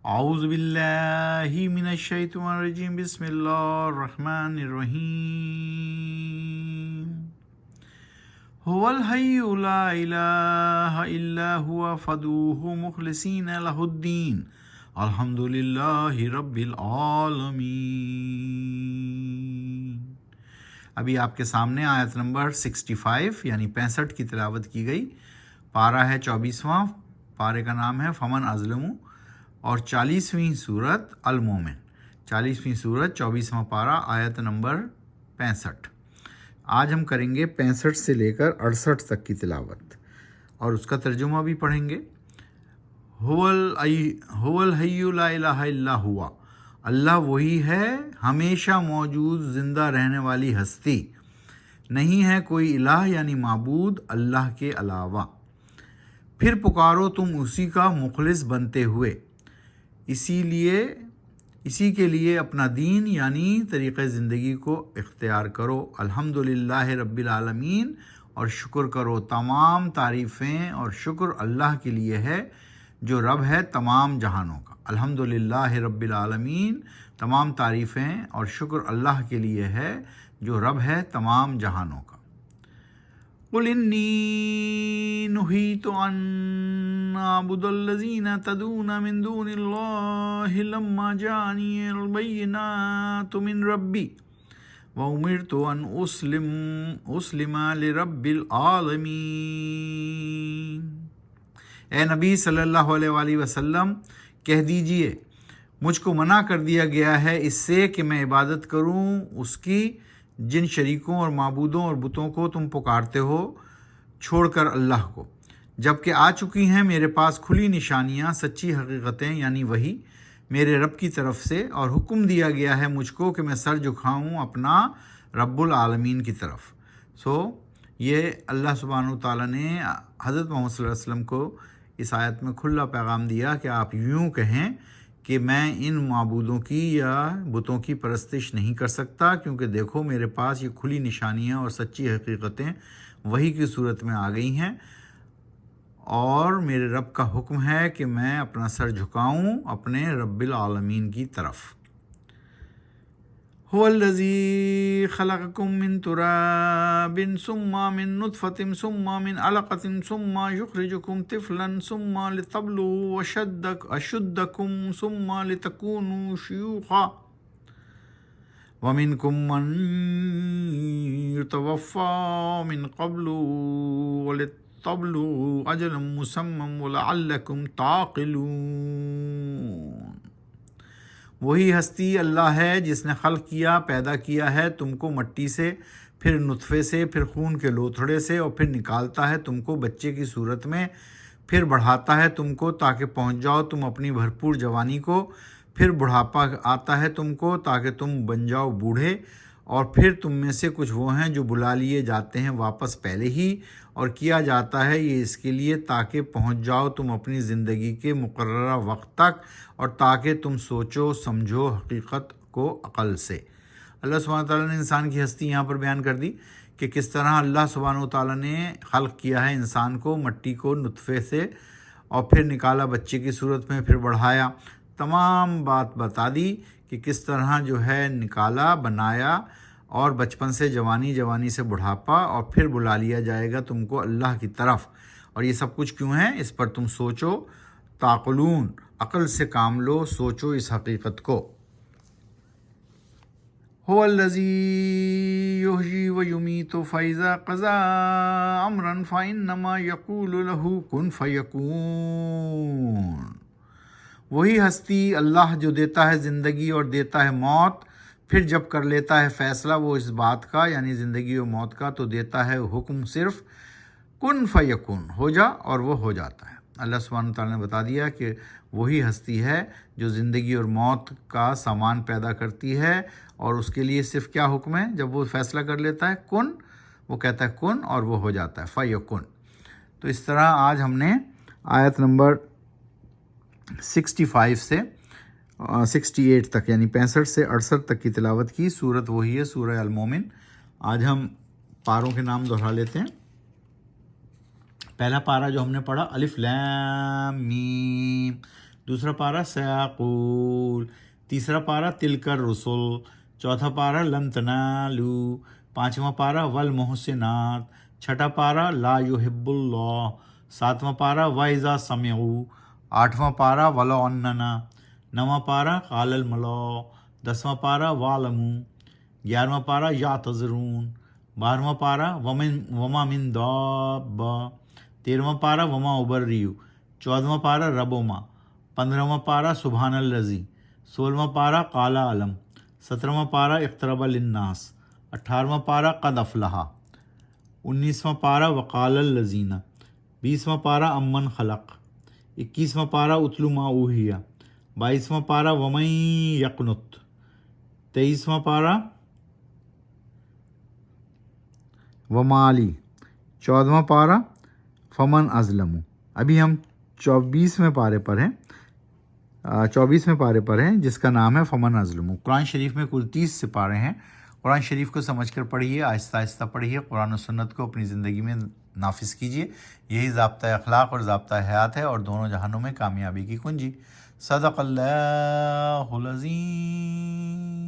اعوذ باللہ من الشیطان الرجیم، بسم اللہ الرحمن الرحیم۔ هو الحی لا الہ الا هو فادعوہ مخلصین لہ الدین الحمد للہ رب العالمین۔ ابھی آپ کے سامنے آیت نمبر 65 یعنی 65 کی تلاوت کی گئی۔ پارہ ہے 24واں، پارے کا نام ہے فمن اظلم، اور 40ویں سورت المومن، 40ویں سورت 24واں پارہ آیت نمبر 65۔ آج ہم کریں گے 65 سے لے کر 68 تک کی تلاوت اور اس کا ترجمہ بھی پڑھیں گے۔ هو الحی لا الہ الا ہوا، اللہ وہی ہے ہمیشہ موجود زندہ رہنے والی ہستی، نہیں ہے کوئی الہ یعنی معبود اللہ کے علاوہ۔ پھر پکارو تم اسی کا مخلص بنتے ہوئے، اسی کے لیے اپنا دین یعنی طریقہ زندگی کو اختیار کرو۔ الحمدللہ رب العالمین، اور شکر کرو، تمام تعریفیں اور شکر اللہ کے لیے ہے جو رب ہے تمام جہانوں کا۔ الحمدللہ رب العالمین، تمام تعریفیں اور شکر اللہ کے لیے ہے جو رب ہے تمام جہانوں کا۔ قل انی نہیت ان اعبد الذین تدعون من دون اللہ لما جاءنی البینات من ربی وامرت ان اسلم لرب العالمین۔ اے نبی صلی اللہ علیہ وآلہ وسلم، کہہ دیجئے مجھ کو منع کر دیا گیا ہے اس سے کہ میں عبادت کروں اس کی جن شریکوں اور معبودوں اور بتوں کو تم پکارتے ہو چھوڑ کر اللہ کو، جبکہ آ چکی ہیں میرے پاس کھلی نشانیاں، سچی حقیقتیں یعنی وحی میرے رب کی طرف سے، اور حکم دیا گیا ہے مجھ کو کہ میں سر جھکاؤں اپنا رب العالمین کی طرف۔ یہ اللہ سبحانہ وتعالیٰ نے حضرت محمد صلی اللہ علیہ وسلم کو اس آیت میں کھلا پیغام دیا کہ آپ یوں کہیں کہ میں ان معبودوں کی یا بتوں کی پرستش نہیں کر سکتا، کیونکہ دیکھو میرے پاس یہ کھلی نشانیاں اور سچی حقیقتیں وحی کی صورت میں آ گئی ہیں، اور میرے رب کا حکم ہے کہ میں اپنا سر جھکاؤں اپنے رب العالمین کی طرف۔ هو الذی خلقکم من تراب ثم من نطفة ثم من علقة ثم یخرجکم طفلا ثم لتبلغوا اشدکم ثم لتکونوا شیوخا ومنکم من یتوفى من قبل ولتبلغوا اجلا مسمى ولعلکم تعقلون۔ وہی ہستی اللہ ہے جس نے خلق کیا، پیدا کیا ہے تم کو مٹی سے، پھر نطفے سے، پھر خون کے لوتھڑے سے، اور پھر نکالتا ہے تم کو بچے کی صورت میں، پھر بڑھاتا ہے تم کو تاکہ پہنچ جاؤ تم اپنی بھرپور جوانی کو، پھر بڑھاپا آتا ہے تم کو تاکہ تم بن جاؤ بوڑھے، اور پھر تم میں سے کچھ وہ ہیں جو بلا لیے جاتے ہیں واپس پہلے ہی، اور کیا جاتا ہے یہ اس کے لیے تاکہ پہنچ جاؤ تم اپنی زندگی کے مقررہ وقت تک، اور تاکہ تم سوچو سمجھو حقیقت کو عقل سے۔ اللہ سبحانہ تعالیٰ نے انسان کی ہستی یہاں پر بیان کر دی کہ کس طرح اللہ سبحانہ تعالیٰ نے خلق کیا ہے انسان کو مٹی کو نطفے سے، اور پھر نکالا بچے کی صورت میں، پھر بڑھایا، تمام بات بتا دی کہ کس طرح جو ہے نکالا، بنایا، اور بچپن سے جوانی، جوانی سے بڑھاپا، اور پھر بلا لیا جائے گا تم کو اللہ کی طرف۔ اور یہ سب کچھ کیوں ہے؟ اس پر تم سوچو، تعقلون، عقل سے کام لو، سوچو اس حقیقت کو۔ هو الذی یحیی ویمیت فاذا قضى امرا فانما یقول له کن فیکون۔ وہی ہستی اللہ جو دیتا ہے زندگی اور دیتا ہے موت، پھر جب کر لیتا ہے فیصلہ وہ اس بات کا یعنی زندگی و موت کا، تو دیتا ہے حکم صرف کن فیکون، ہو جا، اور وہ ہو جاتا ہے۔ اللہ سبحانہ وتعالیٰ نے بتا دیا کہ وہی ہستی ہے جو زندگی اور موت کا سامان پیدا کرتی ہے، اور اس کے لیے صرف کیا حکم ہے؟ جب وہ فیصلہ کر لیتا ہے کن، وہ کہتا ہے کن، اور وہ ہو جاتا ہے فیکون۔ تو اس طرح آج ہم نے آیت نمبر 65 سے 68 تک یعنی 65 سے 68 تک کی تلاوت کی۔ سورت وہی ہے سورہ المومن۔ آج ہم پاروں کے نام دہرا لیتے ہیں۔ پہلا پارہ جو ہم نے پڑھا الف لام میم، دوسرا پارہ سیقول، تیسرا پارہ تلک الرسل، چوتھا پارہ لن تنالوا، پانچواں پارہ والمحسنات، چھٹا پارہ لا یحب اللہ، ساتواں پارہ وَإِذَا سَمِعُوا، آٹھواں پارہ وَلَوْ أَنَّنَا، نواں پارہ قال الملأ، دسواں پارہ وَاعْلَمُوا، گیارہواں پارہ یعتذرون، بارہواں پارہ وما من دابہ، تیرہواں پارہ وما ابرئ، چودہواں پارہ ربوما، پندرہواں پارہ سبحان الذی، سولہواں پارہ قال علم، سترہواں پارہ اقترب للناس، اٹھارہواں پارہ قد افلح، انیسواں پارہ وقال الذین، بیسواں پارہ امن خلق، اکیسواں پارہ اتل ما اوحی، بائیسواں پارہ ومن یقنت، تیئیسواں پارہ ومالی، چودہواں پارہ فمن ازلم۔ ابھی ہم 24ویں پارے پر ہیں جس کا نام ہے فمن ازلم۔ قرآن شریف میں کل 30 سپارے ہیں۔ قرآن شریف کو سمجھ کر پڑھیے، آہستہ آہستہ پڑھیے، قرآن و سنت کو اپنی زندگی میں نافذ کیجیے، یہی ضابطۂ اخلاق اور ضابطۂ حیات ہے اور دونوں جہانوں میں کامیابی کی کنجی۔ صدق اللہ العظیم۔